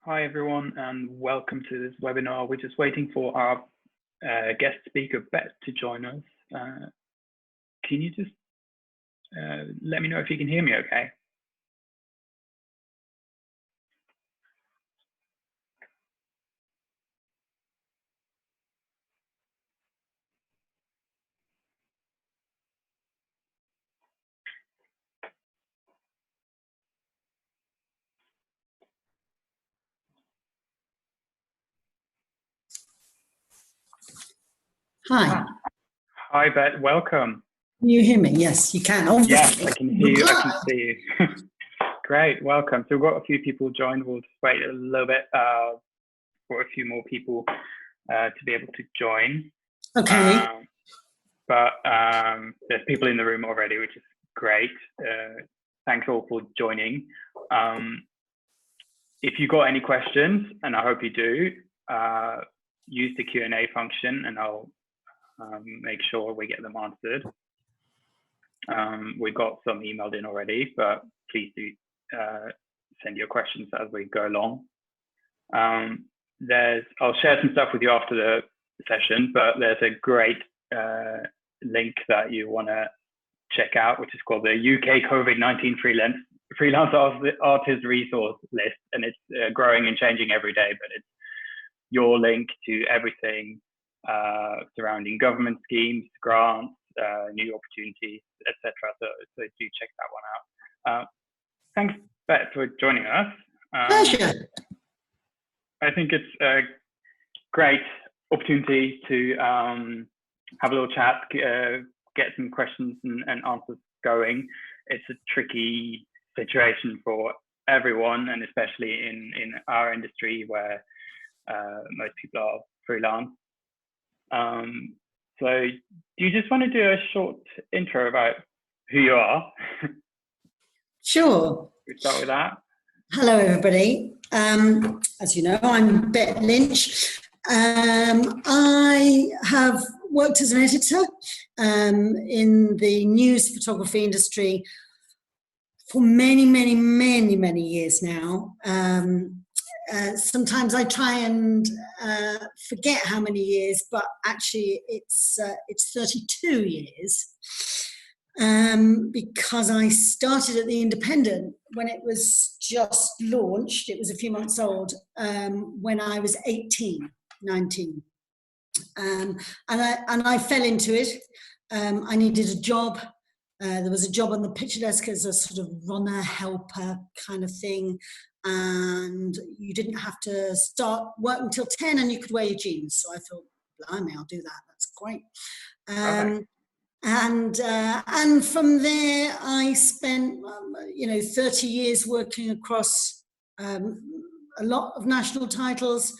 Hi everyone and welcome to this webinar. We're just waiting for our guest speaker, Bette, to join us. Can you just let me know if you can hear me okay? Hi. Hi Bette, welcome. Can you hear me? Yes, you can. Obviously. Yes, I can hear you, I can see you. Great, welcome. So we've got a few people joined. We'll just wait a little bit for a few more people to be able to join. Okay. But there's people in the room already, which is great. Thanks all for joining. If you've got any questions, and I hope you do, use the Q&A function and I'll make sure we get them answered. We've got some emailed in already, but please do send your questions as we go along. I'll share some stuff with you after the session, but there's a great link that you want to check out, which is called the UK COVID-19 freelance artist resource list, and it's growing and changing every day, but it's your link to everything surrounding government schemes, grants, new opportunities, etc. So do check that one out. Thanks, Bette, for joining us. Pleasure. I think it's a great opportunity to have a little chat, get some questions and answers going. It's a tricky situation for everyone, and especially in our industry where most people are freelance. So do you just want to do a short intro about who you are? Sure. We start with that. Hello, everybody. As you know, I'm Bette Lynch. I have worked as an editor in the news photography industry for many, many, many, many years now. Sometimes I try and forget how many years, but actually it's 32 years. Because I started at the Independent when it was just launched. It was a few months old when I was 19. And I fell into it. I needed a job. There was a job on the picture desk as a sort of runner, helper kind of thing. And you didn't have to start work until 10 and you could wear your jeans. So I thought, blimey, I'll do that. That's great. And from there, I spent, 30 years working across a lot of national titles.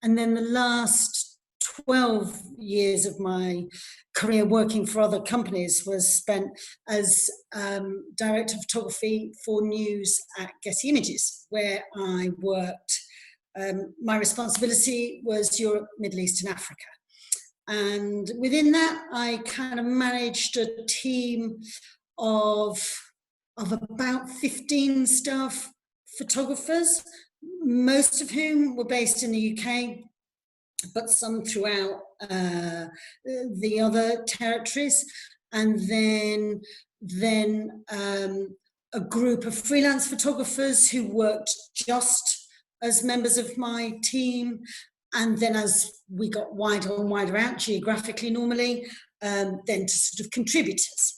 And then the last 12 years of my career working for other companies was spent as director of photography for news at Getty Images, where I worked. My responsibility was Europe, Middle East and Africa. And within that, I kind of managed a team of about 15 staff photographers, most of whom were based in the UK, but some throughout the other territories. And then a group of freelance photographers who worked just as members of my team. And then as we got wider and wider out geographically normally, then to sort of contributors.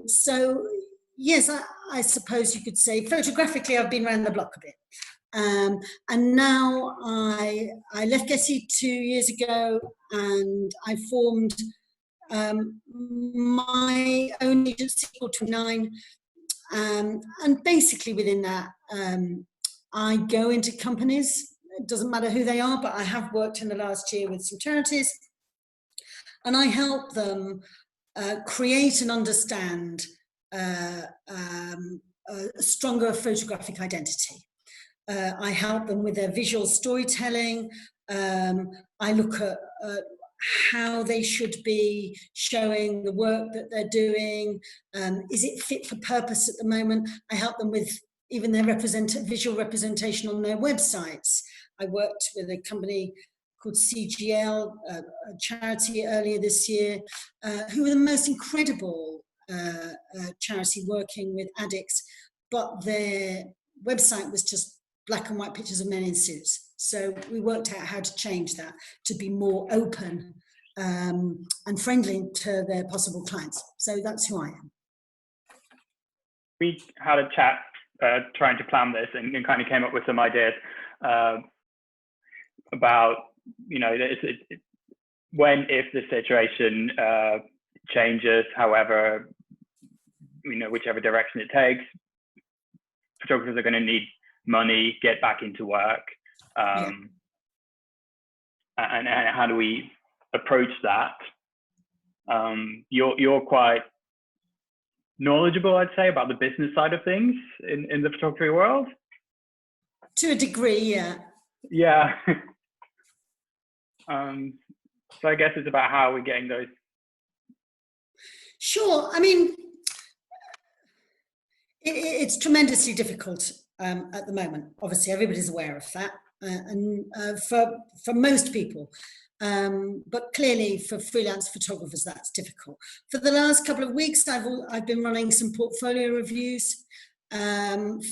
So yes, I suppose you could say photographically I've been around the block a bit. And now I left Getty 2 years ago and I formed my own agency called 29. And basically within that, I go into companies. It doesn't matter who they are, but I have worked in the last year with some charities, and I help them create and understand a stronger photographic identity. I help them with their visual storytelling. I look at how they should be showing the work that they're doing. Is it fit for purpose at the moment? I help them with even their visual representation on their websites. I worked with a company called CGL, a charity earlier this year, who were the most incredible charity working with addicts, but their website was just black and white pictures of men in suits. So we worked out how to change that to be more open and friendly to their possible clients. So that's who I am. We had a chat trying to plan this and kind of came up with some ideas about, you know, when, if the situation changes, however, you know, whichever direction it takes, photographers are going to need money, get back into work. And how do we approach that? You're quite knowledgeable, I'd say, about the business side of things in the photography world. To a degree, yeah. Yeah. So I guess it's about how we're getting those. Sure. I mean, it's tremendously difficult at the moment. Obviously, everybody's aware of that, and for most people. But clearly, for freelance photographers, that's difficult. For the last couple of weeks, I've been running some portfolio reviews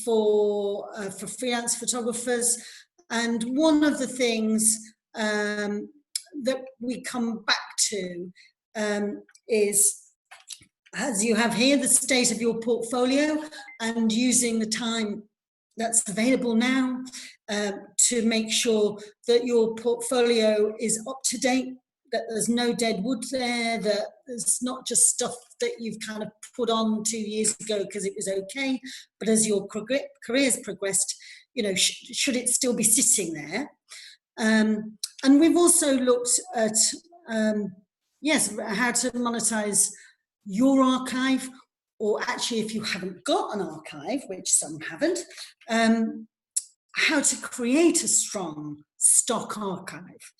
for freelance photographers, and one of the things that we come back to is, as you have here, the state of your portfolio and using the time that's available now to make sure that your portfolio is up to date, that there's no dead wood there, that there's not just stuff that you've kind of put on 2 years ago because it was okay, but as your career's progressed, you know, should it still be sitting there? And we've also looked at, yes, how to monetize your archive, or actually, if you haven't got an archive, which some haven't, how to create a strong stock archive.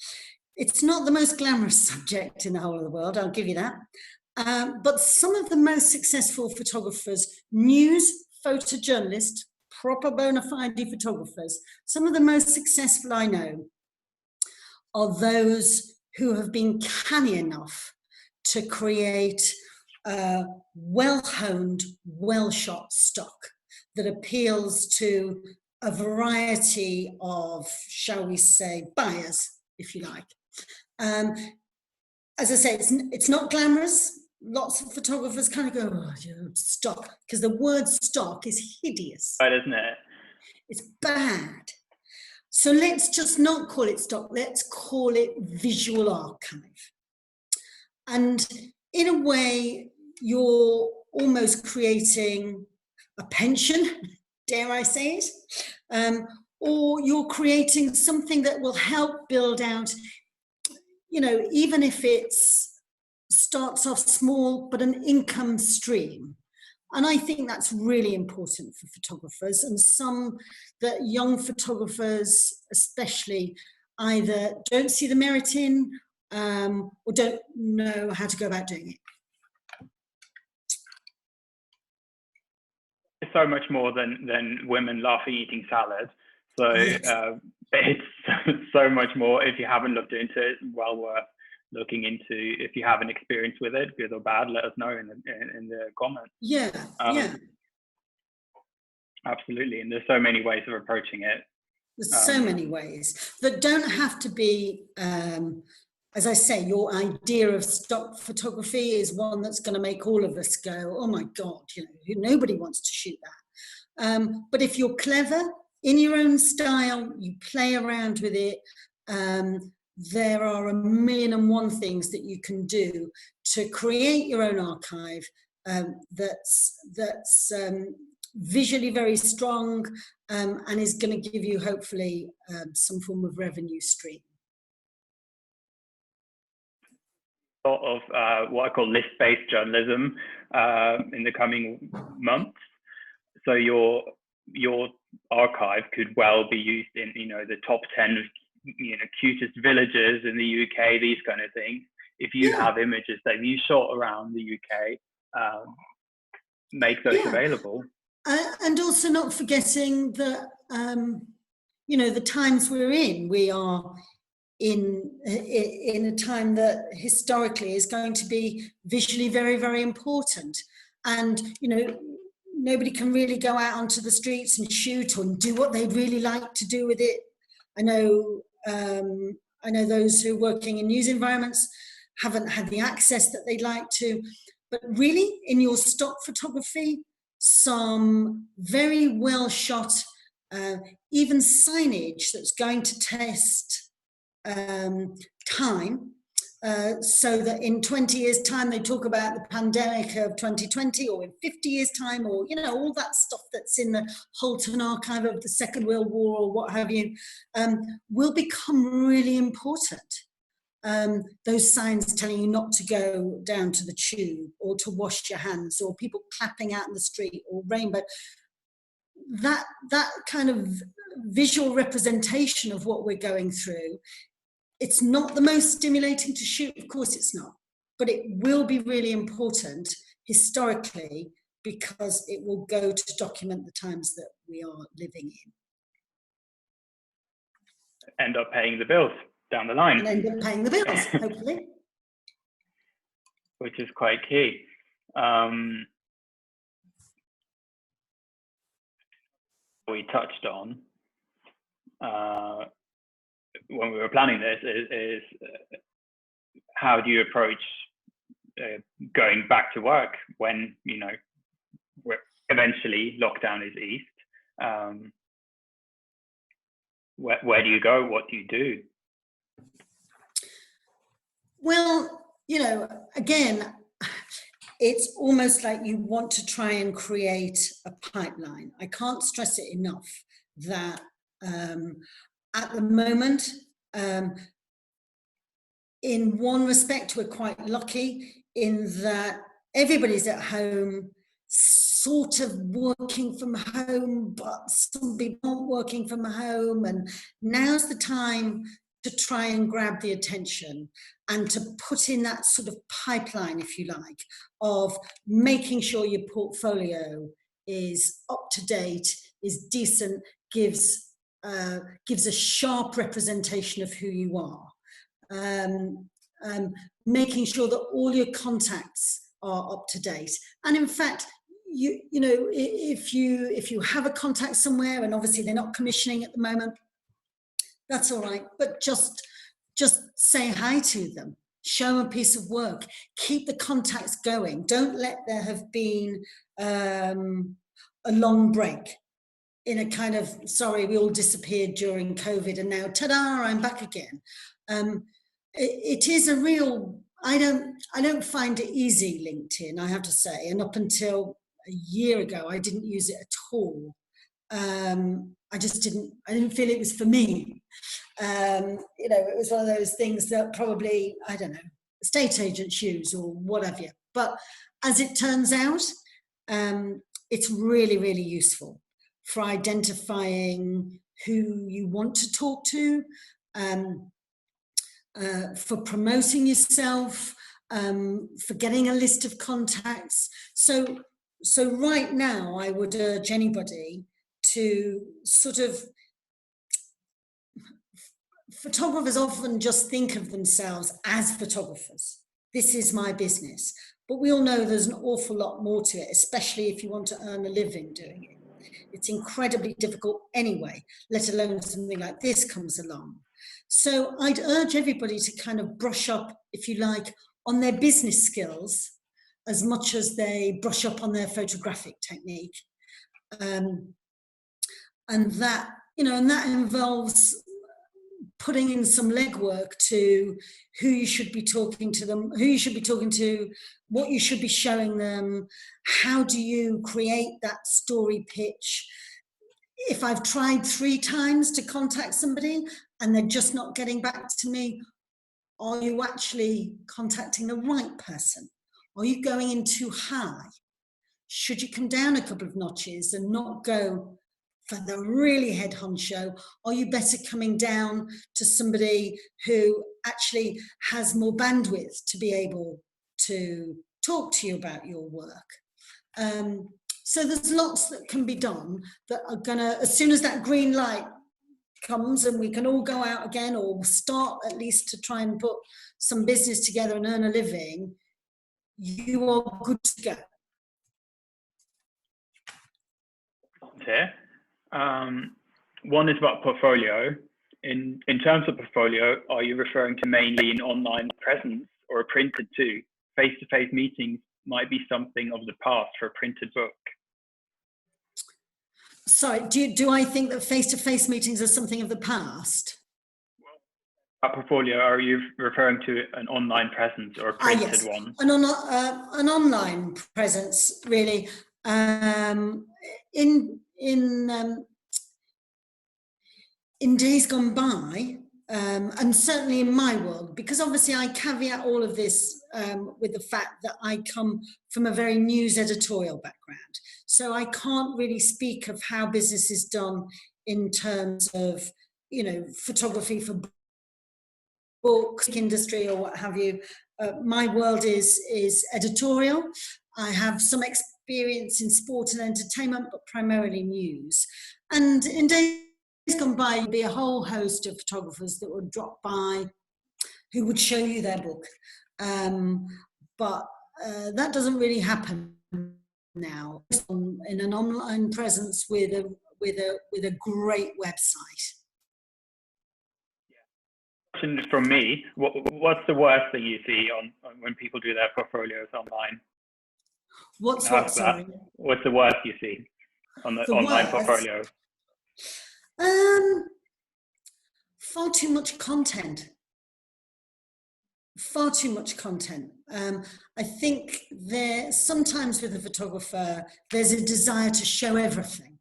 It's not the most glamorous subject in the whole of the world, I'll give you that. But some of the most successful photographers, news photojournalists, proper bona fide photographers, some of the most successful I know are those who have been canny enough to create a well-honed, well-shot stock that appeals to a variety of, shall we say, buyers, if you like. As I say, it's not glamorous. Lots of photographers kind of go, oh, stock, because the word stock is hideous. Right, isn't it? It's bad. So let's just not call it stock. Let's call it visual archive. And in a way, you're almost creating a pension, dare I say it, or you're creating something that will help build out, you know, even if it starts off small, but an income stream. And I think that's really important for photographers, and some that young photographers especially either don't see the merit in or don't know how to go about doing it. It's so much more than women laughing eating salad. So Yes. It's so much more. If you haven't looked into it, well worth looking into. If you have an experience with it, good or bad, let us know in the comments. Yeah, yeah. Absolutely, and there's so many ways of approaching it. There's so many ways that don't have to be, as I say, your idea of stock photography is one that's going to make all of us go, oh my God, you know, nobody wants to shoot that. But if you're clever in your own style, you play around with it, there are 1,000,001 things that you can do to create your own archive that's visually very strong and is going to give you hopefully some form of revenue stream. Sort of what I call list-based journalism in the coming months. So your archive could well be used in, you know, the top 10, you know, cutest villages in the UK, these kind of things. If you have images that you shot around the UK, make those available. And also not forgetting that, you know, the times we're in, we are in a time that historically is going to be visually very, very important. And, you know, nobody can really go out onto the streets and shoot or do what they'd really like to do with it. I know those who are working in news environments haven't had the access that they'd like to. But really, in your stock photography, some very well shot, even signage that's going to test time, so that in 20 years' time they talk about the pandemic of 2020, or in 50 years' time, or, you know, all that stuff that's in the Holton archive of the Second World War or what have you, will become really important. Those signs telling you not to go down to the tube or to wash your hands, or people clapping out in the street, or rainbow. That kind of visual representation of what we're going through, it's not the most stimulating to shoot, of course it's not, but it will be really important historically, because it will go to document the times that we are living in. End up paying the bills down the line. And end up paying the bills, hopefully. Which is quite key. We touched on when we were planning this is how do you approach going back to work when, you know, eventually lockdown is eased? Where do you go? What do you do? Well, you know, again, it's almost like you want to try and create a pipeline. I can't stress it enough that at the moment, in one respect, we're quite lucky in that everybody's at home, sort of working from home, but some people aren't working from home, and now's the time to try and grab the attention and to put in that sort of pipeline, if you like, of making sure your portfolio is up to date, is decent, gives a sharp representation of who you are, making sure that all your contacts are up to date. And in fact, you know, if you have a contact somewhere, and obviously they're not commissioning at the moment, that's all right, but just say hi to them, show them a piece of work, keep the contacts going. Don't let there have been a long break in a kind of, sorry, we all disappeared during COVID and now, ta-da, I'm back again. It is a real, I don't find it easy, LinkedIn, I have to say, and up until a year ago, I didn't use it at all. I didn't feel it was for me. You know, it was one of those things that probably, I don't know, estate agents use or whatever. But as it turns out, it's really, really useful for identifying who you want to talk to, for promoting yourself, for getting a list of contacts. So right now, I would urge anybody to sort of, photographers often just think of themselves as photographers. This is my business. But we all know there's an awful lot more to it, especially if you want to earn a living doing it. It's incredibly difficult anyway, let alone something like this comes along. So I'd urge everybody to kind of brush up, if you like, on their business skills as much as they brush up on their photographic technique. And that, you know, and that involves putting in some legwork to who you should be talking to them, who you should be talking to, what you should be showing them, how do you create that story pitch. If I've tried 3 times to contact somebody and they're just not getting back to me, are you actually contacting the right person? Are you going in too high? Should you come down a couple of notches and not go for the really head honcho? Are you better coming down to somebody who actually has more bandwidth to be able to talk to you about your work? So there's lots that can be done that are gonna, as soon as that green light comes and we can all go out again, or start at least to try and put some business together and earn a living, you are good to go. Here. One is about portfolio. In terms of portfolio, are you referring to mainly an online presence or a printed too? Face-to-face meetings might be something of the past for a printed book. Sorry, do I think that face-to-face meetings are something of the past? A portfolio, are you referring to an online presence or a printed one? An online presence, really. In days gone by, and certainly in my world, because obviously I caveat all of this with the fact that I come from a very news editorial background. So I can't really speak of how business is done in terms of, you know, photography for books, industry, or what have you. My world is editorial. I have some experience in sport and entertainment, but primarily news. And in days gone by, there'd be a whole host of photographers that would drop by who would show you their book. But that doesn't really happen now in an online presence with a great website. Question from me: what's the worst thing you see on when people do their portfolios online? What's what? Sorry. What's the worst you see on the online portfolio? Far too much content. Far too much content. I think sometimes with a photographer, there's a desire to show everything.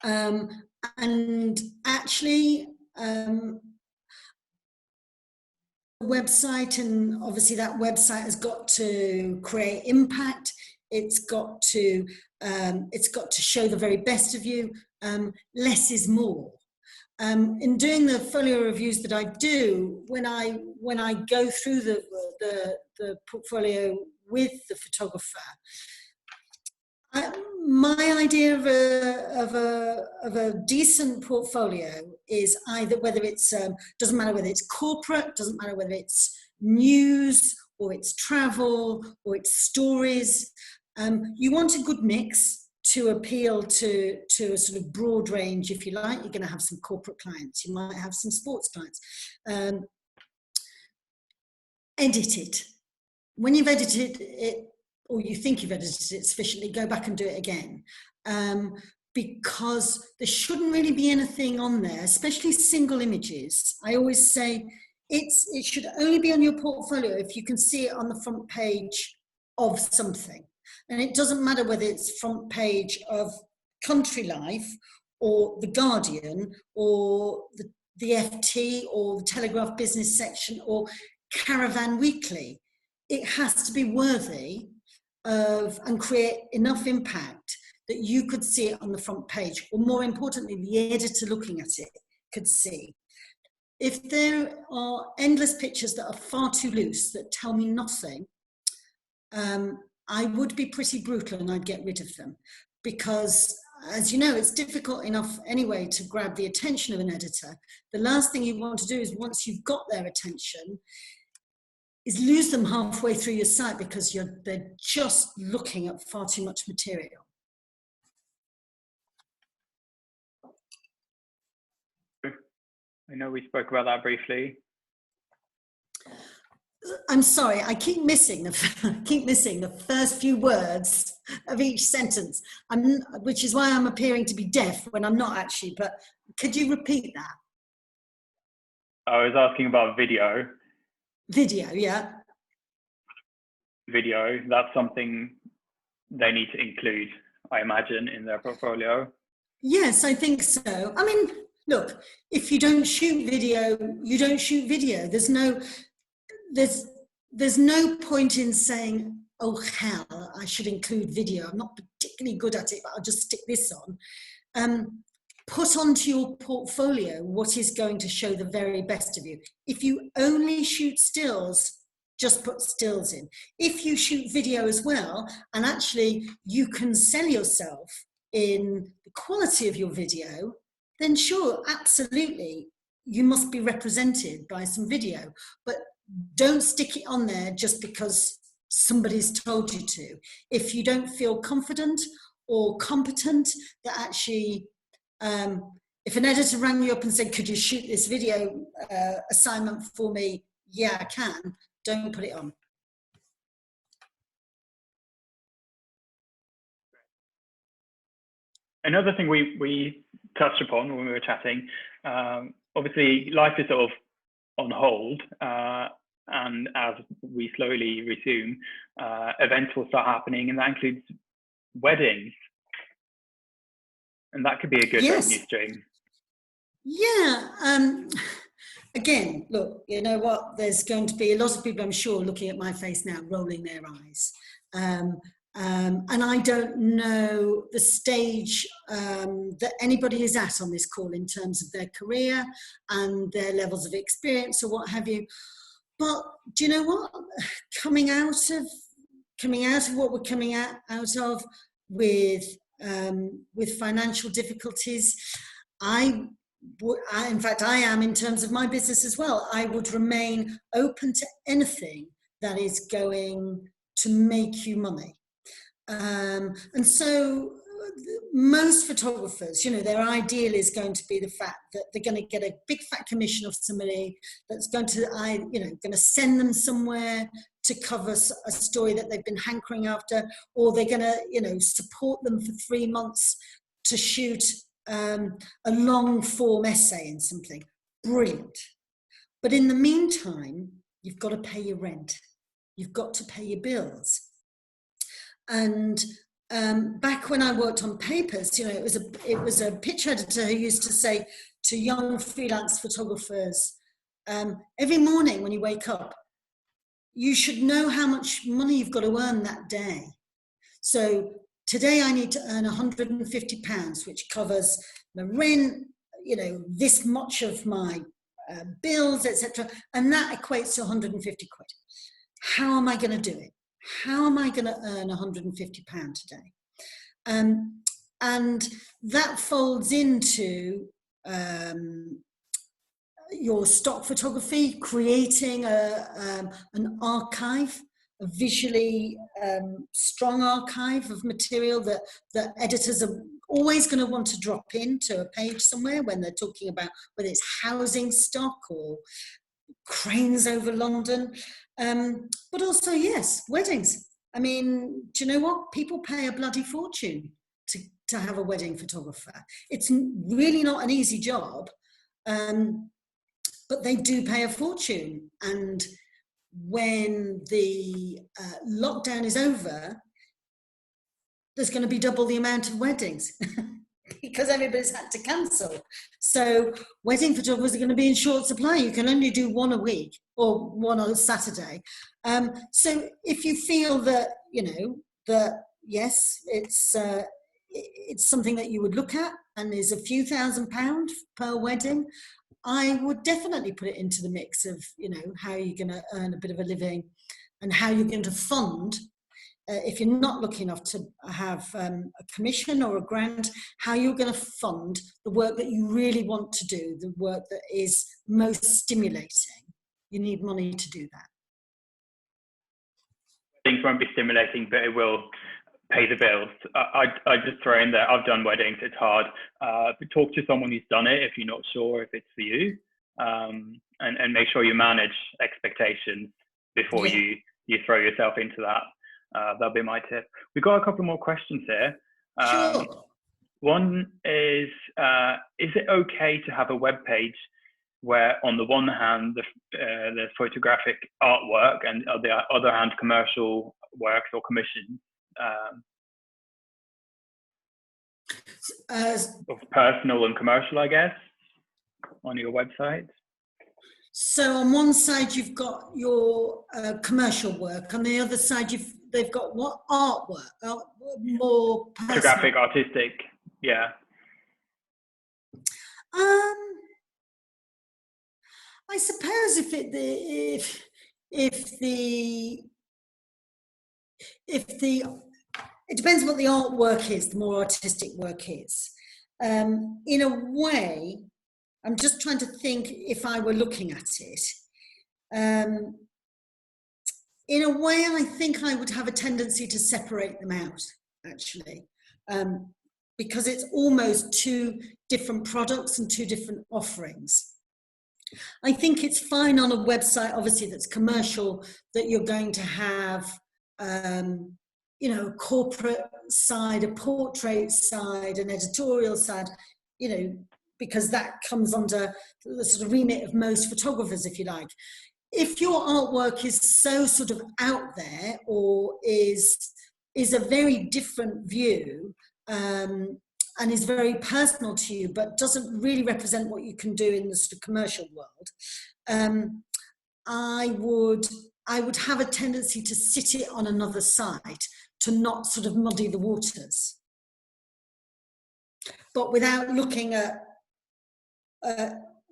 And actually, website, and obviously that website has got to create impact. It's got to show the very best of you. Less is more. In doing the folio reviews that I do, when I go through the portfolio with the photographer, my idea of a decent portfolio is either, whether it's doesn't matter whether it's corporate, doesn't matter whether it's news or it's travel or it's stories. You want a good mix to appeal to a sort of broad range, if you like. You're going to have some corporate clients, you might have some sports clients. Edit it. When you've edited it, or you think you've edited it sufficiently, go back and do it again. Because there shouldn't really be anything on there, especially single images. I always say it should only be on your portfolio if you can see it on the front page of something. And it doesn't matter whether it's front page of Country Life or The Guardian or the FT or the Telegraph business section or Caravan Weekly. It has to be worthy of and create enough impact that you could see it on the front page, or more importantly, the editor looking at it could see. If there are endless pictures that are far too loose, that tell me nothing, I would be pretty brutal and I'd get rid of them, because as you know, it's difficult enough anyway to grab the attention of an editor. The last thing you want to do is, once you've got their attention, is lose them halfway through your site because they're just looking at far too much material. I know we spoke about that briefly. I'm sorry, I keep missing the first few words of each sentence, which is why I'm appearing to be deaf when I'm not actually, but could you repeat that? I was asking about video. Video, yeah. Video, that's something they need to include, I imagine, in their portfolio. Yes, I think so. I mean, look, if you don't shoot video, you don't shoot video. There's no point in saying, oh hell, I should include video. I'm not particularly good at it, but I'll just stick this on. Put onto your portfolio what is going to show the very best of you. If you only shoot stills, just put stills in. If you shoot video as well, and actually you can sell yourself in the quality of your video, then sure, absolutely, you must be represented by some video. But don't stick it on there just because somebody's told you to. If you don't feel confident or competent, that actually, if an editor rang you up and said, could you shoot this video assignment for me? Yeah, I can. Don't put it on. Another thing we touched upon when we were chatting, obviously life is sort of on hold, and as we slowly resume, events will start happening, and that includes weddings. And that could be a good revenue stream. Yeah. Again, look, you know what? There's going to be a lot of people, I'm sure, looking at my face now, rolling their eyes. And I don't know the stage that anybody is at on this call in terms of their career and their levels of experience or what have you. But do you know what? Coming out of what we're coming out of with financial difficulties, in fact, I am in terms of my business as well. I would remain open to anything that is going to make you money. And so most photographers, you know, their ideal is going to be the fact that they're going to get a big fat commission off somebody that's going to, going to send them somewhere to cover a story that they've been hankering after, or they're going to, support them for 3 months to shoot a long form essay in something. Brilliant. But in the meantime, you've got to pay your rent. You've got to pay your bills. And back when I worked on papers, it was a picture editor who used to say to young freelance photographers, every morning when you wake up, you should know how much money you've got to earn that day. So today I need to earn £150, which covers my rent, this much of my bills, etc. And that equates to 150 quid. How am I going to do it? How am I going to earn £150 today? And that folds into your stock photography, creating an archive, a visually strong archive of material that editors are always going to want to drop into a page somewhere when they're talking about whether it's housing stock or cranes over London. But also, yes, weddings. I mean, do you know what? People pay a bloody fortune to have a wedding photographer. It's really not an easy job, but they do pay a fortune. And when the lockdown is over, there's going to be double the amount of weddings because everybody's had to cancel. So wedding photographers are going to be in short supply. You can only do one a week or one on a Saturday. So if you feel that, that yes, it's something that you would look at and is a few £1,000s per wedding, I would definitely put it into the mix of, how you're going to earn a bit of a living and how you're going to fund, if you're not lucky enough to have a commission or a grant, how you're going to fund the work that you really want to do, the work that is most stimulating. You need money to do that. Things won't be stimulating, but it will pay the bills. I just throw in there, I've done weddings, it's hard. But talk to someone who's done it if you're not sure if it's for you, and make sure you manage expectations before you throw yourself into that. That'll be my tip. We've got a couple more questions here. Sure. One is it okay to have a web page where on the one hand the photographic artwork and on the other hand commercial works or commissions, personal and commercial, I guess, on your website? So on one side you've got your commercial work, on the other side they've got what? Artwork, more personal. Photographic, artistic, yeah. I suppose if if the it depends what the artwork is, the more artistic work is. In a way, I'm just trying to think if I were looking at it. In a way, I think I would have a tendency to separate them out, actually, because it's almost two different products and two different offerings. I think it's fine on a website, obviously, that's commercial, that you're going to have, you know, a corporate side, a portrait side, an editorial side, you know, because that comes under the sort of remit of most photographers, if you like. If your artwork is so sort of out there, or is a very different view, and is very personal to you, but doesn't really represent what you can do in the sort of commercial world, I would have a tendency to sit it on another site, to not sort of muddy the waters. But without looking at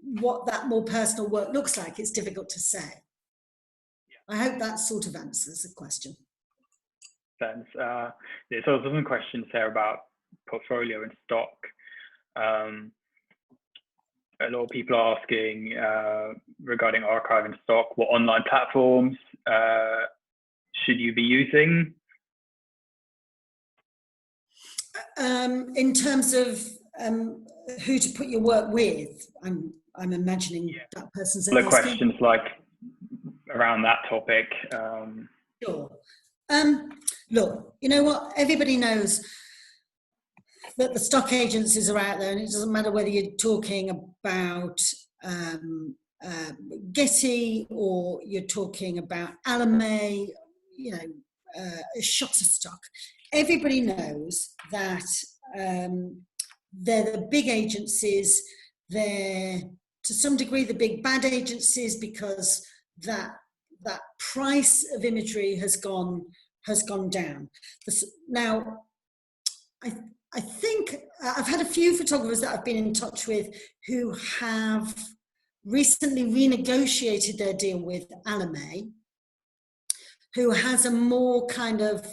what that more personal work looks like, it's difficult to say. I hope that sort of answers the question. Thanks. There's also some questions here about portfolio and stock. A lot of people are asking regarding archive and stock, what online platforms should you be using? In terms of who to put your work with, I'm imagining that person's asking. The questions like around that topic. Sure. Look, you know what? Everybody knows that the stock agencies are out there, and it doesn't matter whether you're talking about Getty, or you're talking about Alame, you know, Shutterstock. Everybody knows that they're the big agencies. They're to some degree the big bad agencies, because that price of imagery has gone down. Now, I think I've had a few photographers that I've been in touch with who have recently renegotiated their deal with Alame, who has a more kind of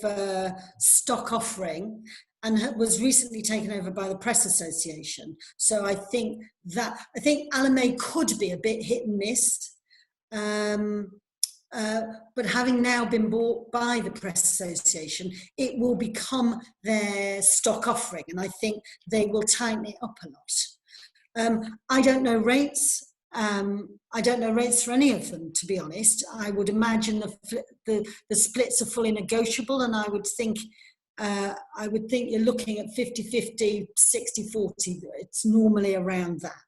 stock offering, and was recently taken over by the Press Association. So I think Alame could be a bit hit and miss. But having now been bought by the Press Association, it will become their stock offering, and I think they will tighten it up a lot. I don't know rates. I don't know rates for any of them, to be honest. I would imagine the splits are fully negotiable, and I would think you're looking at 50-50, 60-40. It's normally around that.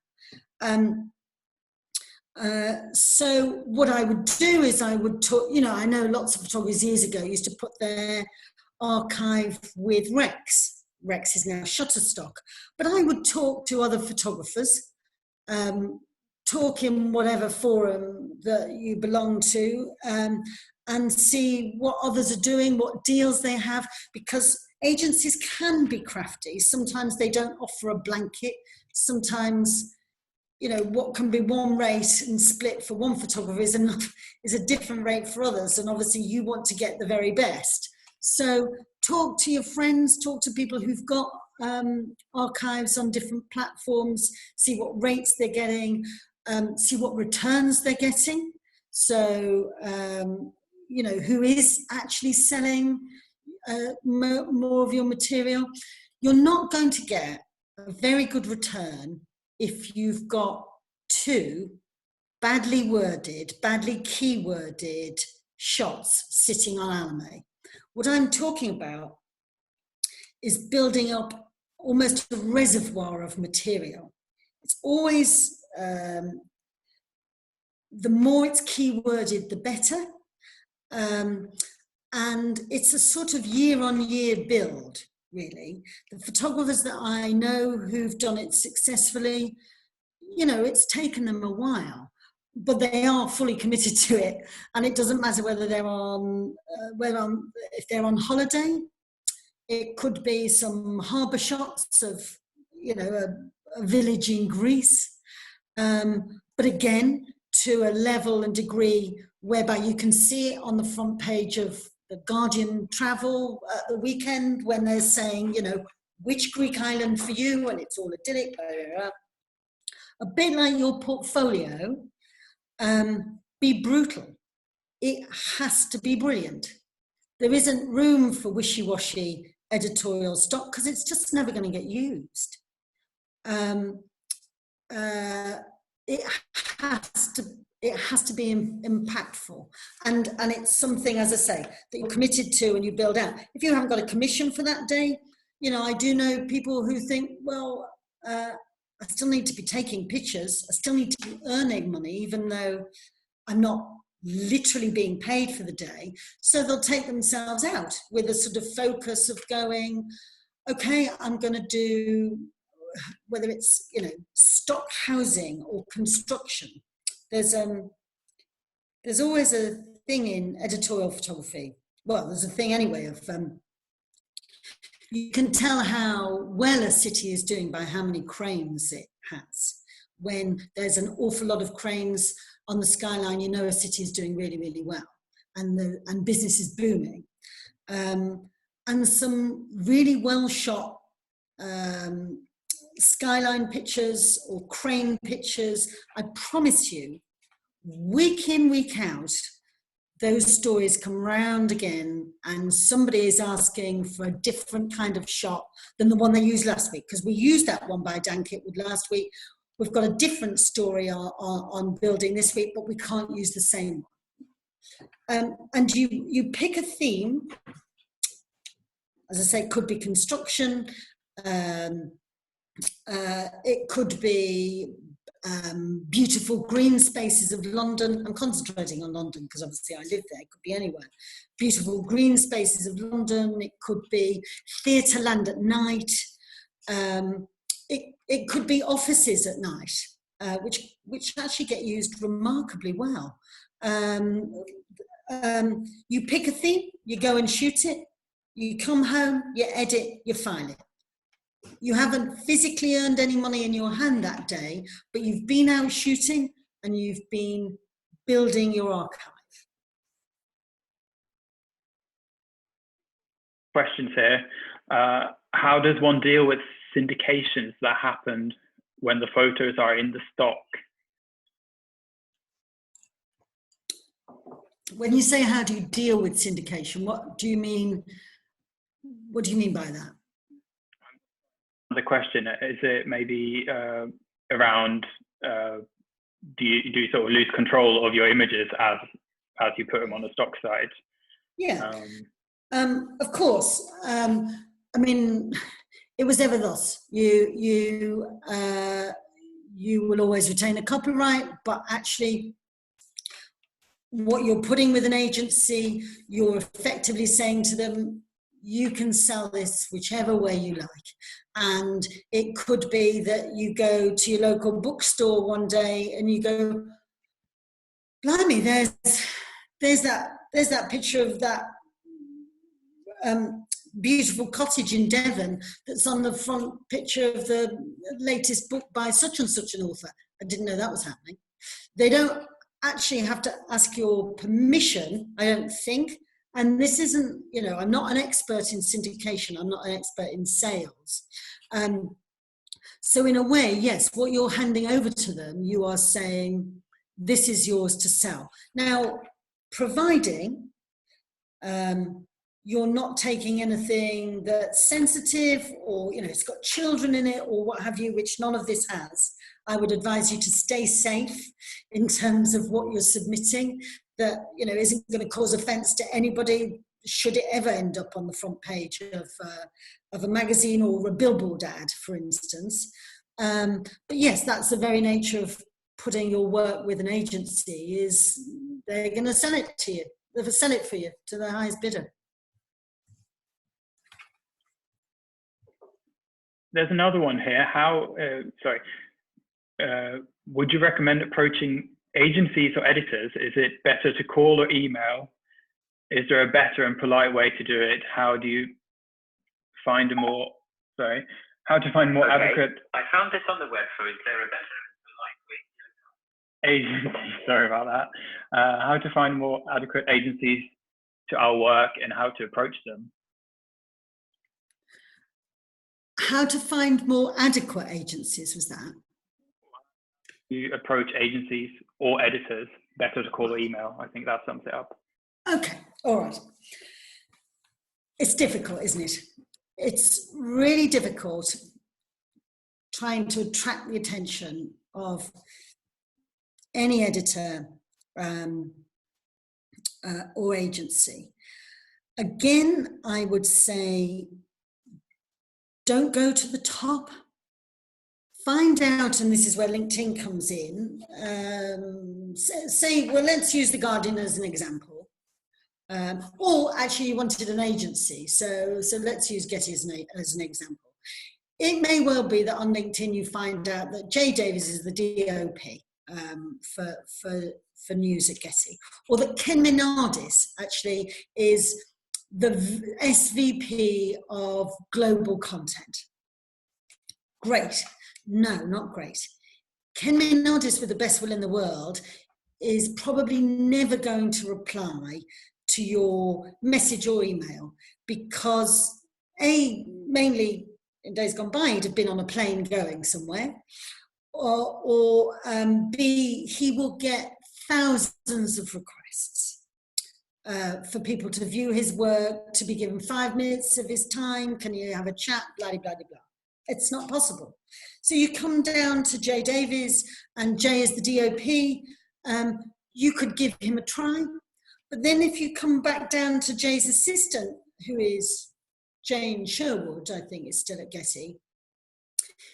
So what I would do is I would talk, you know, I know lots of photographers years ago used to put their archive with Rex. Rex is now Shutterstock. But I would talk to other photographers, talk in whatever forum that you belong to, and see what others are doing, what deals they have, because agencies can be crafty. Sometimes they don't offer a blanket. Sometimes, you know, what can be one rate and split for one photographer is a different rate for others. And obviously you want to get the very best. So talk to your friends, talk to people who've got archives on different platforms, see what rates they're getting, see what returns they're getting. So, you know, who is actually selling more of your material. You're not going to get a very good return if you've got two badly worded, badly keyworded shots sitting on Alame. What I'm talking about is building up almost a reservoir of material. It's always, the more it's keyworded, the better. And it's a sort of year-on-year build, really. The photographers that I know who've done it successfully, you know, it's taken them a while, but they are fully committed to it. And it doesn't matter whether they're if they're on holiday. It could be some harbour shots of, you know, a village in Greece. But again, to a level and degree whereby you can see it on the front page of the Guardian Travel at the weekend when they're saying, you know, which Greek island for you, and it's all idyllic, blah, blah, blah. A bit like your portfolio, be brutal. It has to be brilliant. There isn't room for wishy-washy editorial stock because it's just never going to get used. It has to be impactful, and it's something, as I say, that you're committed to and you build out. If you haven't got a commission for that day, you know, I do know people who think, well, I still need to be taking pictures, I still need to be earning money, even though I'm not literally being paid for the day. So they'll take themselves out with a sort of focus of going, okay, I'm going to do, whether it's, you know, stock housing or construction. There's always a thing in editorial photography. Well, there's a thing anyway of you can tell how well a city is doing by how many cranes it has. When there's an awful lot of cranes on the skyline, you know a city is doing really, really well, and business is booming. And some really well shot skyline pictures or crane pictures, I promise you, week in, week out, those stories come round again and somebody is asking for a different kind of shot than the one they used last week, because we used that one by Dan Kitwood last week. We've got a different story on building this week, but we can't use the same one. And you pick a theme. As I say, it could be construction. It could be beautiful green spaces of London. I'm concentrating on London because obviously I live there. It could be anywhere. Beautiful green spaces of London. It could be theatre land at night. It could be offices at night, which actually get used remarkably well. You pick a theme, you go and shoot it, you come home, you edit, you file it. You haven't physically earned any money in your hand that day, but you've been out shooting and you've been building your archive. Questions here. How does one deal with syndications that happened when the photos are in the stock? When you say how do you deal with syndication, what do you mean? What do you mean by that? The question is, it maybe around do you sort of lose control of your images as you put them on the stock site? Yeah, of course. I mean, it was ever thus. You will always retain a copyright, but actually, what you're putting with an agency, you're effectively saying to them, you can sell this whichever way you like. And it could be that you go to your local bookstore one day and you go, blimey, there's that picture of that beautiful cottage in Devon that's on the front picture of the latest book by such and such an author. I didn't know that was happening. They don't actually have to ask your permission, I don't think. And this isn't, you know, I'm not an expert in syndication. I'm not an expert in sales. So in a way, yes, what you're handing over to them, you are saying, this is yours to sell. Now, providing you're not taking anything that's sensitive or, you know, it's got children in it or what have you, which none of this has, I would advise you to stay safe in terms of what you're submitting, that, you know, isn't going to cause offence to anybody should it ever end up on the front page of a magazine or a billboard ad, for instance. But yes, that's the very nature of putting your work with an agency, is they're going to sell it to you. They'll sell it for you to the highest bidder. There's another one here. Would you recommend approaching agencies or editors? Is it better to call or email? Is there a better and polite way to do it? How do you find how to find more advocate? I found this on the web, so is there a better and polite way? agencies, sorry about that, how to find more adequate agencies to our work and how to approach them. How to find more adequate agencies, was that? You approach agencies or editors, better to call email. I think that sums it up. Okay, all right. It's difficult, isn't it? It's really difficult trying to attract the attention of any editor or agency. Again, I would say, don't go to the top. Find out, and this is where LinkedIn comes in. Say, well, let's use The Guardian as an example. Or actually you wanted an agency, so let's use Getty as an example. It may well be that on LinkedIn you find out that Jay Davies is the DOP for news at Getty, or that Ken Minardis actually is the SVP of global content. Great. No, not great. Ken Minardis, with the best will in the world, is probably never going to reply to your message or email because A, mainly in days gone by, he'd have been on a plane going somewhere, or B, he will get thousands of requests for people to view his work, to be given 5 minutes of his time. Can you have a chat? Blah, blah, blah, blah. It's not possible. So you come down to Jay Davies, and Jay is the DOP. You could give him a try. But then if you come back down to Jay's assistant, who is Jane Sherwood, I think is still at Getty,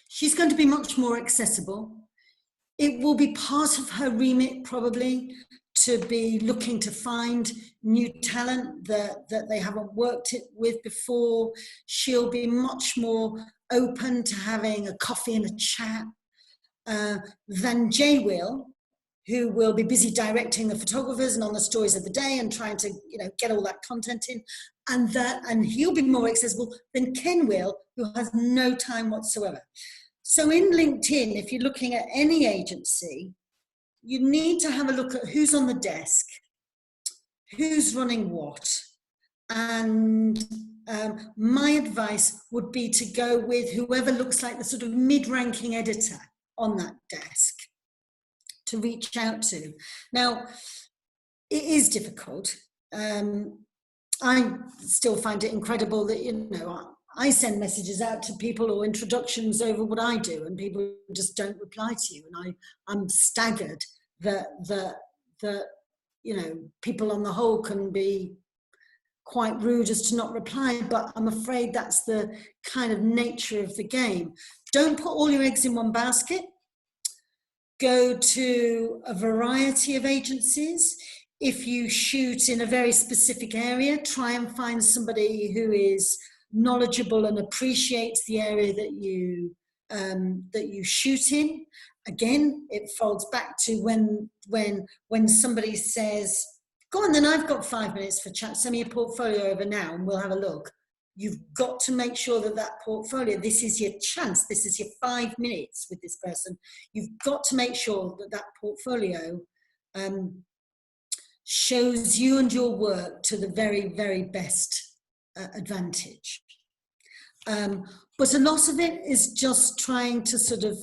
she's going to be much more accessible. It will be part of her remit probably to be looking to find new talent that they haven't worked with before. She'll be much more open to having a coffee and a chat than Jay will, who will be busy directing the photographers and on the stories of the day and trying to, get all that content in, and he'll be more accessible than Ken will, who has no time whatsoever. So in LinkedIn, if you're looking at any agency, you need to have a look at who's on the desk, who's running what, and my advice would be to go with whoever looks like the sort of mid-ranking editor on that desk to reach out to. Now, it is difficult. I still find it incredible that, I send messages out to people or introductions over what I do, and people just don't reply to you. And I'm staggered that people on the whole can be quite rude as to not reply, but I'm afraid that's the kind of nature of the game. Don't put all your eggs in one basket. Go to a variety of agencies. If you shoot in a very specific area, try and find somebody who is knowledgeable and appreciates the area that you shoot in. Again, it folds back to when somebody says, go on then, I've got 5 minutes for chat, send me your portfolio over now and we'll have a look. You've got to make sure that portfolio, this is your chance, this is your 5 minutes with this person. You've got to make sure that portfolio shows you and your work to the very, very best advantage. But a lot of it is just trying to sort of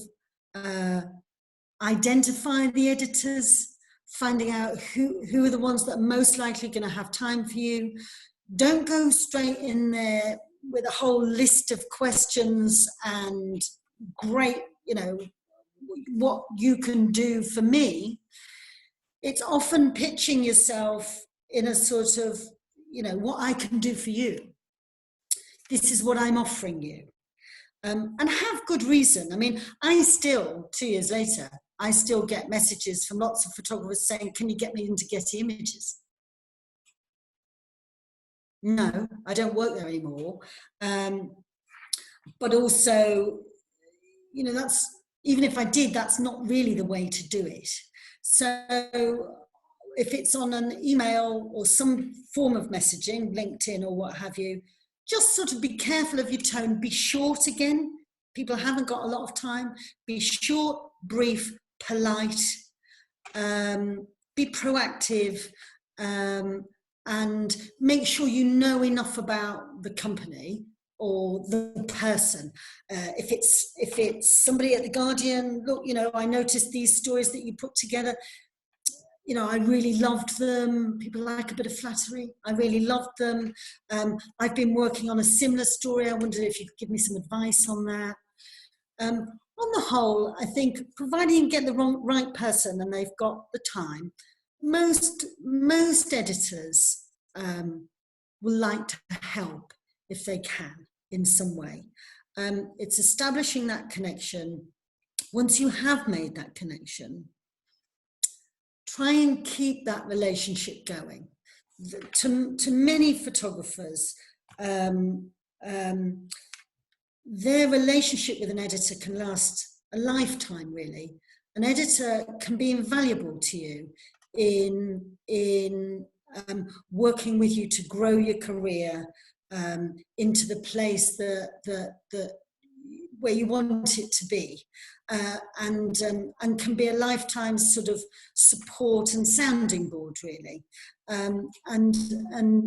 identify the editors, finding out who are the ones that are most likely going to have time for you. Don't go straight in there with a whole list of questions and great, what you can do for me. It's often pitching yourself in a sort of, what I can do for you. This is what I'm offering you. And have good reason. I mean, I still, 2 years later, I still get messages from lots of photographers saying, can you get me into Getty Images? No, I don't work there anymore. But also, that's, even if I did, that's not really the way to do it. So if it's on an email or some form of messaging, LinkedIn or what have you, just sort of be careful of your tone. Be short again. People haven't got a lot of time. Be short, brief, polite. be proactive, and make sure you know enough about the company or the person. If it's somebody at The Guardian, look, you know, I noticed these stories that you put together. You know, I really loved them. People like a bit of flattery. I really loved them. I've been working on a similar story. I wondered if you could give me some advice on that. On the whole, I think providing you get the right person and they've got the time, most editors will like to help if they can in some way. It's establishing that connection. Once you have made that connection, try and keep that relationship going. To many photographers, their relationship with an editor can last a lifetime, really. An editor can be invaluable to you in working with you to grow your career into the place that where you want it to be, and can be a lifetime sort of support and sounding board, really. And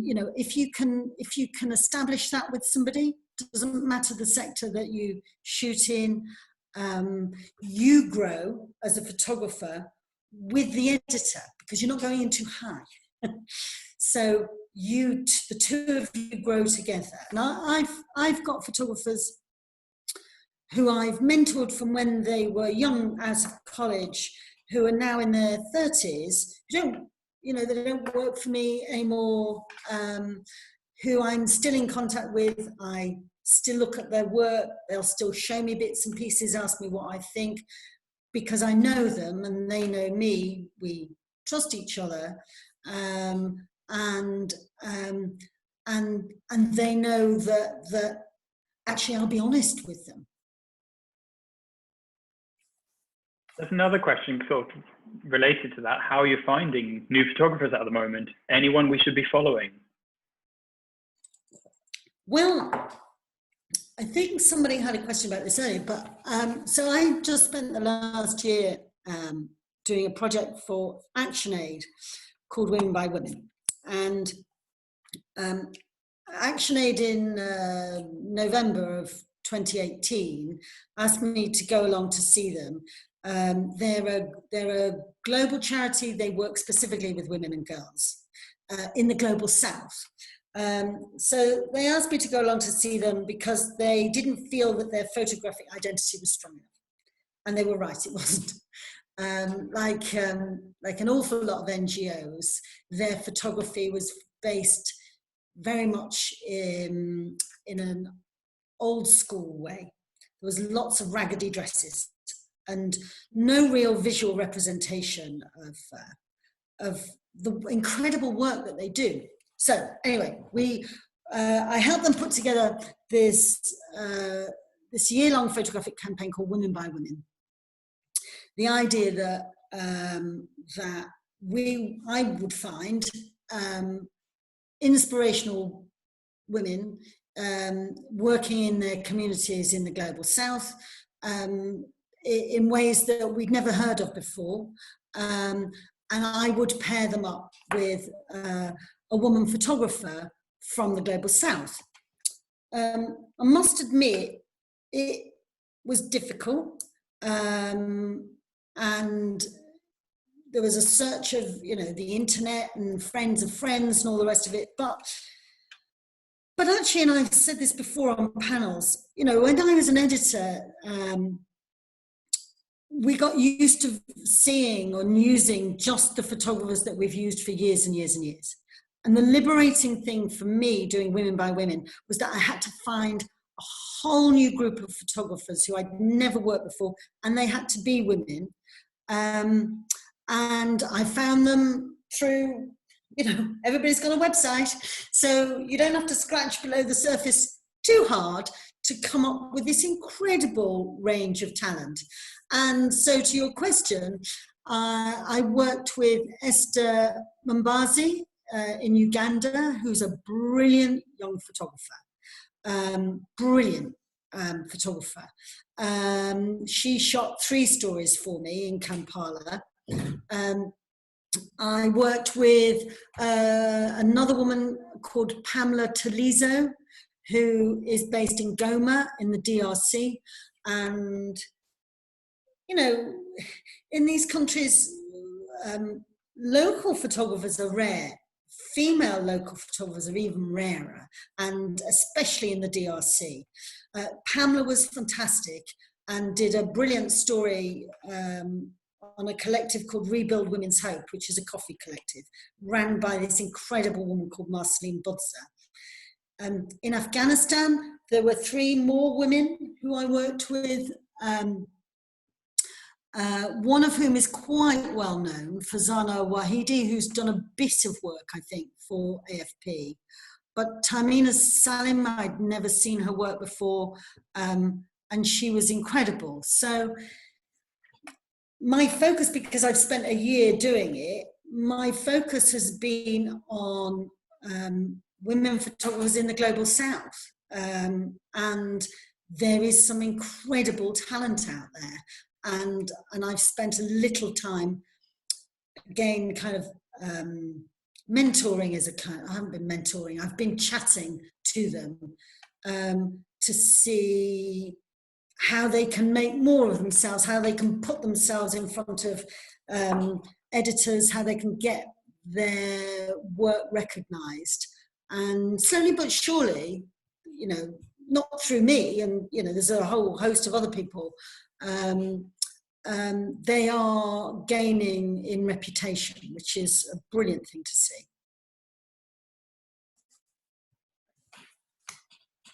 you know, if you can establish that with somebody, doesn't matter the sector that you shoot in, you grow as a photographer with the editor because you're not going in too high. So the two of you grow together. And I've got photographers who I've mentored from when they were young out of college, who are now in their 30s, who don't, you know, they don't work for me anymore, who I'm still in contact with. I still look at their work. They'll still show me bits and pieces, ask me what I think, because I know them and they know me. We trust each other, and they know that actually I'll be honest with them. There's another question sort of related to that. How are you finding new photographers at the moment? Anyone we should be following? Well, I think somebody had a question about this earlier, but so I just spent the last year doing a project for ActionAid called Women by Women. And ActionAid in November of 2018 asked me to go along to see them. They're a global charity. They work specifically with women and girls in the global south. So they asked me to go along to see them because they didn't feel that their photographic identity was strong enough. And they were right, it wasn't. Like an awful lot of NGOs, their photography was based very much in an old school way. There was lots of raggedy dresses and no real visual representation of the incredible work that they do. So anyway, I helped them put together this year-long photographic campaign called Women by Women. The idea that I would find inspirational women working in their communities in the global south in ways that we'd never heard of before, and I would pair them up with a woman photographer from the global south. I must admit, it was difficult, and there was a search of, you know, the internet and friends of friends and all the rest of it. But actually, and I've said this before on panels, you know, when I was an editor, we got used to seeing or using just the photographers that we've used for years and years and years. And the liberating thing for me doing Women by Women was that I had to find a whole new group of photographers who I'd never worked before, and they had to be women. And I found them through, you know, everybody's got a website, so you don't have to scratch below the surface too hard to come up with this incredible range of talent. And so to your question, I worked with Esther Mambazi in Uganda, who's a brilliant young photographer, photographer. She shot 3 stories for me in Kampala. I worked with another woman called Pamela Talizo, who is based in Goma in the DRC. And, you know, in these countries, local photographers are rare. Female local photographers are even rarer, and especially in the DRC. Pamela was fantastic and did a brilliant story on a collective called Rebuild Women's Hope, which is a coffee collective, ran by this incredible woman called Marceline Budza. In Afghanistan, there were 3 more women who I worked with, one of whom is quite well known, Fazana Wahidi, who's done a bit of work, I think, for AFP. But Tamina Salim, I'd never seen her work before, and she was incredible. So my focus, because I've spent a year doing it, my focus has been on women photographers in the global south. And there is some incredible talent out there. And I've spent a little time, again, kind of mentoring as a kind, I haven't been mentoring, I've been chatting to them to see how they can make more of themselves, how they can put themselves in front of editors, how they can get their work recognized. And slowly but surely, you know, not through me, and, you know, there's a whole host of other people, they are gaining in reputation, which is a brilliant thing to see.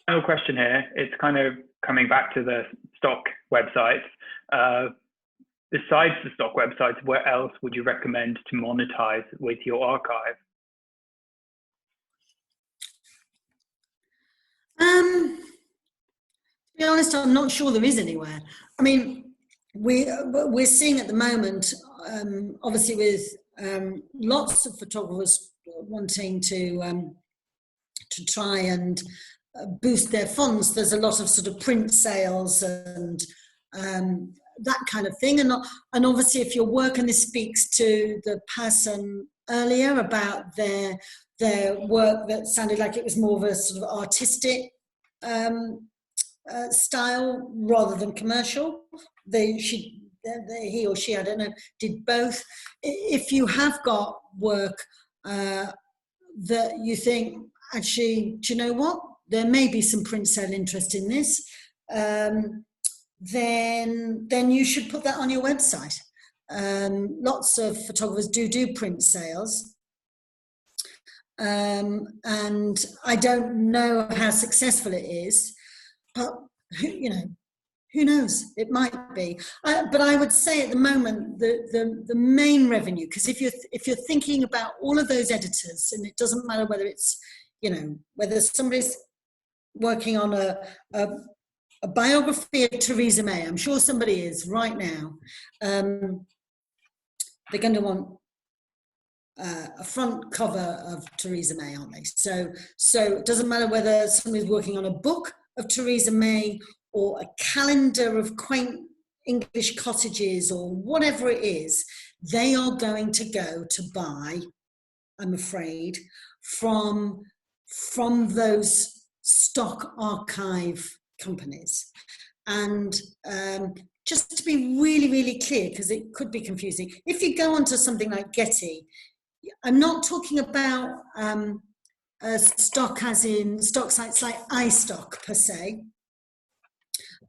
No question here. It's kind of coming back to the stock websites. Besides the stock websites, where else would you recommend to monetize with your archive? To be honest, I'm not sure there is anywhere. I mean, we're seeing at the moment, obviously with lots of photographers wanting to try and boost their funds. There's a lot of sort of print sales and that kind of thing. And obviously, if your work, and this speaks to the person earlier about their work that sounded like it was more of a sort of artistic style rather than commercial. He or she, I don't know, did both. If you have got work that you think, actually, do you know what? There may be some print sale interest in this, then you should put that on your website. Lots of photographers do print sales. And I don't know how successful it is, but you know, who knows? It might be. But I would say at the moment the main revenue, because if you're thinking about all of those editors, and it doesn't matter whether it's, you know, whether somebody's working on a biography of Theresa May, I'm sure somebody is right now. They're going to want a front cover of Theresa May, aren't they? So it doesn't matter whether somebody's working on a book of Theresa May or a calendar of quaint English cottages or whatever it is, they are going to go to buy, I'm afraid, from those stock archive companies. And just to be really, really clear, because it could be confusing, if you go onto something like Getty, I'm not talking about stock as in stock sites like iStock per se.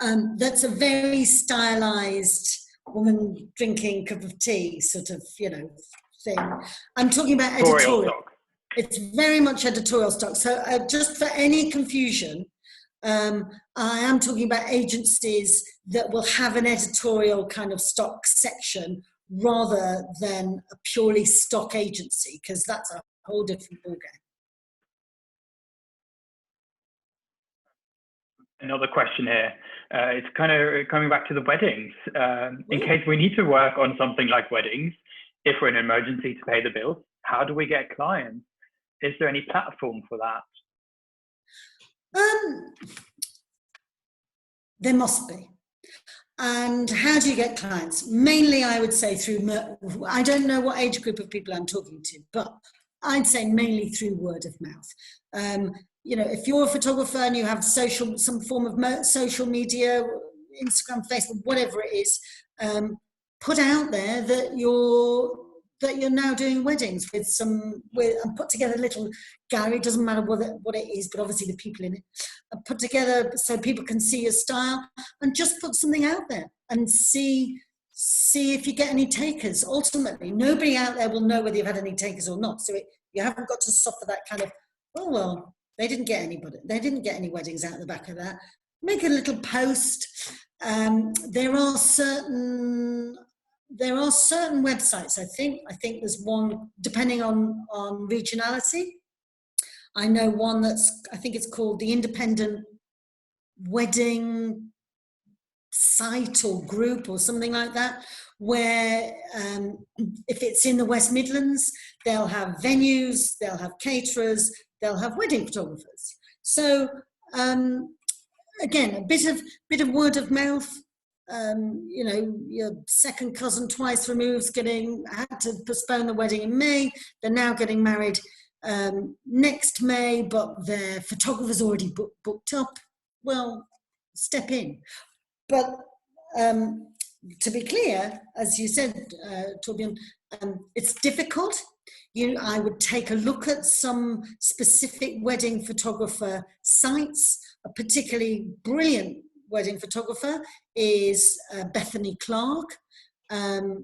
That's a very stylized woman drinking cup of tea sort of, you know, thing. I'm talking about editorial stock. It's very much editorial stock. So just for any confusion, I am talking about agencies that will have an editorial kind of stock section rather than a purely stock agency, because that's a whole different ballgame. Another question here. It's kind of coming back to the weddings. In case we need to work on something like weddings, if we're in an emergency to pay the bills, how do we get clients? Is there any platform for that? There must be. And how do you get clients? Mainly, I would say through, I don't know what age group of people I'm talking to, but I'd say mainly through word of mouth. You know, if you're a photographer and you have some form of social media, Instagram, Facebook, whatever it is, put out there that you're now doing weddings and put together a little gallery. It doesn't matter what it is, but obviously the people in it, put together so people can see your style, and just put something out there and see if you get any takers. Ultimately, nobody out there will know whether you've had any takers or not. So you haven't got to suffer that kind of, oh well, they didn't get any weddings out the back of that. Make a little post. There are certain websites, I think there's one, depending on regionality. I know one I think it's called the Independent Wedding Site or Group or something like that, where if it's in the West Midlands, they'll have venues, they'll have caterers, they'll have wedding photographers. So again, a bit of word of mouth. You know, your second cousin twice removed had to postpone the wedding in May. They're now getting married next May, but their photographer's already booked up. Well, step in. But to be clear, as you said, Torbjörn, it's difficult. I would take a look at some specific wedding photographer sites. A particularly brilliant wedding photographer is Bethany Clark.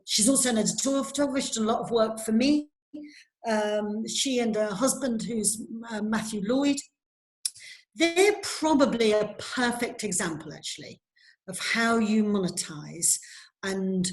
She's also an editorial photographer. She's done a lot of work for me. She and her husband, who's Matthew Lloyd, they're probably a perfect example, actually, of how you monetize. And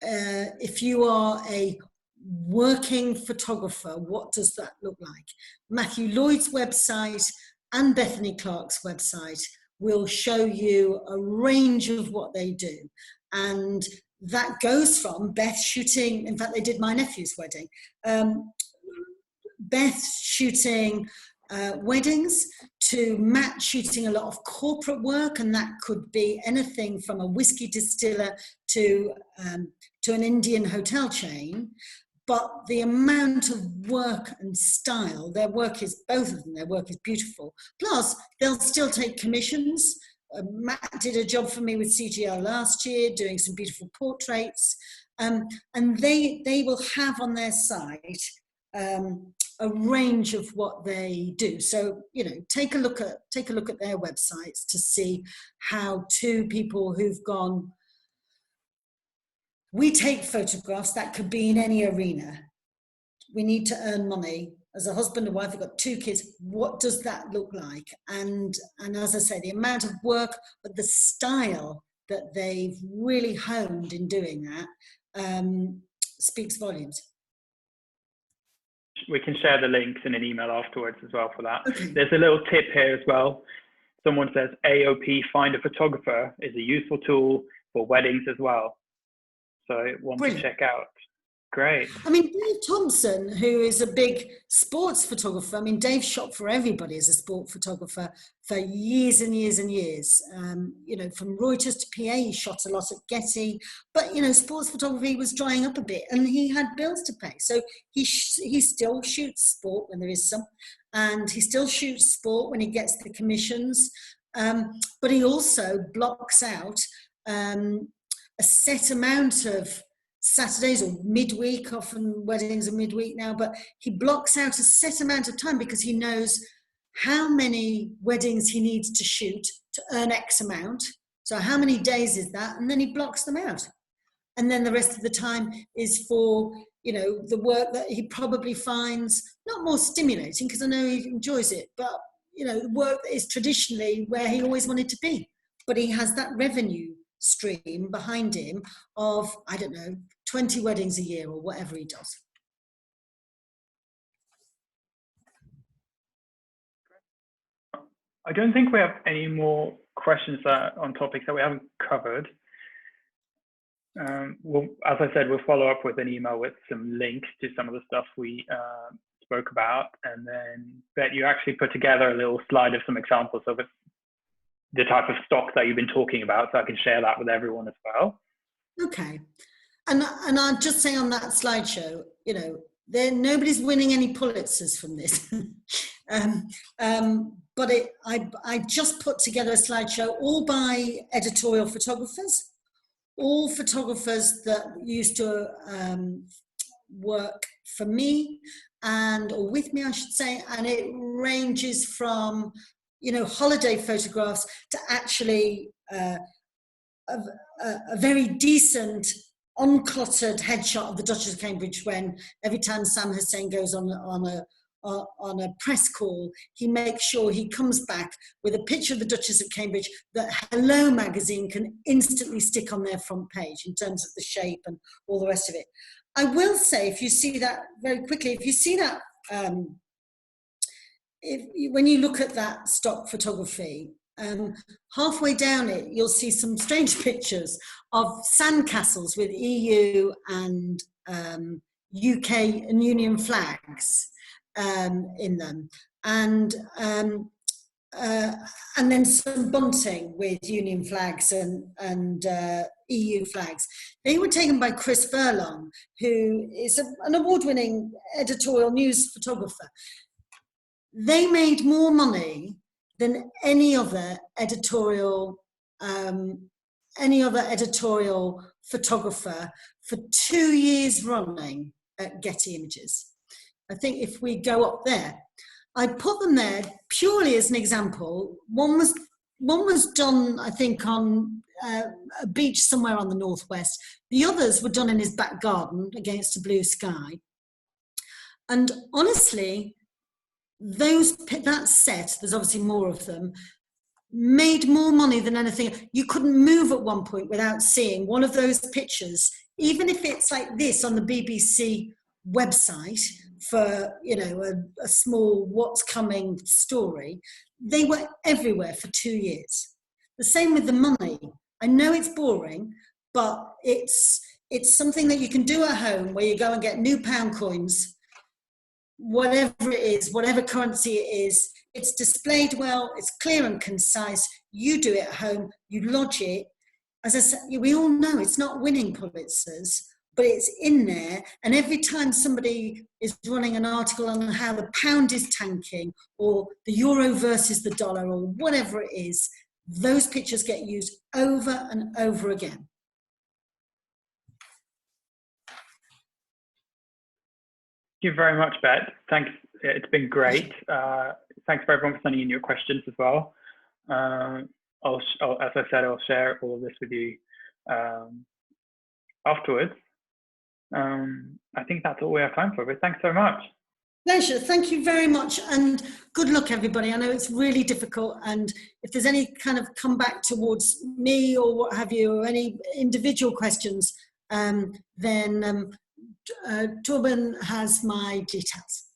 if you are a working photographer, what does that look like? Matthew Lloyd's website and Bethany Clark's website will show you a range of what they do. And that goes from Beth shooting, in fact, they did my nephew's wedding. Beth shooting weddings, to Matt shooting a lot of corporate work, and that could be anything from a whiskey distiller to an Indian hotel chain. But the amount of work and style, both of them, their work is beautiful. Plus, they'll still take commissions. Matt did a job for me with CGL last year, doing some beautiful portraits. And they will have on their site a range of what they do. So, you know, take a look at their websites to see how two people who've gone, we take photographs that could be in any arena. We need to earn money. As a husband and wife, we've got 2 kids. What does that look like? And as I say, the amount of work, but the style that they've really honed in doing that speaks volumes. We can share the links in an email afterwards as well for that. Okay. There's a little tip here as well. Someone says AOP Find a Photographer is a useful tool for weddings as well. So one to check out. Great. I mean, Dave Thompson, who is a big sports photographer, I mean, Dave shot for everybody as a sport photographer for years and years and years. You know, from Reuters to PA, he shot a lot at Getty, but, you know, sports photography was drying up a bit and he had bills to pay. So he still shoots sport when there is some, and he still shoots sport when he gets the commissions. But he also blocks out a set amount of Saturdays or midweek, often weddings are midweek now, but he blocks out a set amount of time because he knows how many weddings he needs to shoot to earn X amount. So how many days is that? And then he blocks them out. And then the rest of the time is for, you know, the work that he probably finds not more stimulating, because I know he enjoys it, but, you know, the work that is traditionally where he always wanted to be. But he has that revenue stream behind him of, I don't know, 20 weddings a year or whatever he does. I don't think we have any more questions on topics that we haven't covered. Well, as I said, we'll follow up with an email with some links to some of the stuff we spoke about, and then Bet, you actually put together a little slide of some examples of it. the type of stock that you've been talking about, so I can share that with everyone as well. Okay. And I'll just say on that slideshow, you know, nobody's winning any Pulitzers from this. But I just put together a slideshow all by editorial photographers, all photographers that used to work for me or with me, I should say, and it ranges from, you know, holiday photographs to actually a very decent uncluttered headshot of the Duchess of Cambridge, when every time Sam Hussein goes on a press call, he makes sure he comes back with a picture of the Duchess of Cambridge that Hello magazine can instantly stick on their front page in terms of the shape and all the rest of it. I will say, if you see that very quickly, if you see that, when you look at that stock photography, halfway down it, you'll see some strange pictures of sandcastles with EU and UK and Union flags in them, and then some bunting with Union flags and EU flags. They were taken by Chris Furlong, who is an award-winning editorial news photographer. They made more money than any other editorial photographer for 2 years running at Getty Images. I think if we go up there, I put them there purely as an example. One was done, I think, on a beach somewhere on the northwest. The others were done in his back garden against a blue sky. And honestly, that set, there's obviously more of them, made more money than anything. You couldn't move at one point without seeing one of those pictures, even if it's like this on the BBC website for, you know, a small what's coming story. They were everywhere for 2 years. The same with the money. I know it's boring, but it's something that you can do at home, where you go and get new pound coins, whatever it is, whatever currency it is. It's displayed well, it's clear and concise. You do it at home, you lodge it. As I said, we all know it's not winning Pulitzers, but it's in there. And every time somebody is running an article on how the pound is tanking, or the euro versus the dollar, or whatever it is, those pictures get used over and over again. Thank you very much, Bette. Thanks. It's been great. Thanks for everyone for sending in your questions as well. As I said, I'll share all of this with you afterwards. I think that's all we have time for, but thanks so much. Pleasure. Thank you very much, and good luck, everybody. I know it's really difficult, and if there's any kind of comeback towards me or what have you, or any individual questions, then Torben has my details.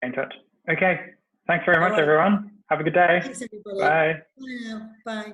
In touch. Okay. Thanks very much, everyone. Have a good day. Thanks, everybody. Bye. Bye now. Bye.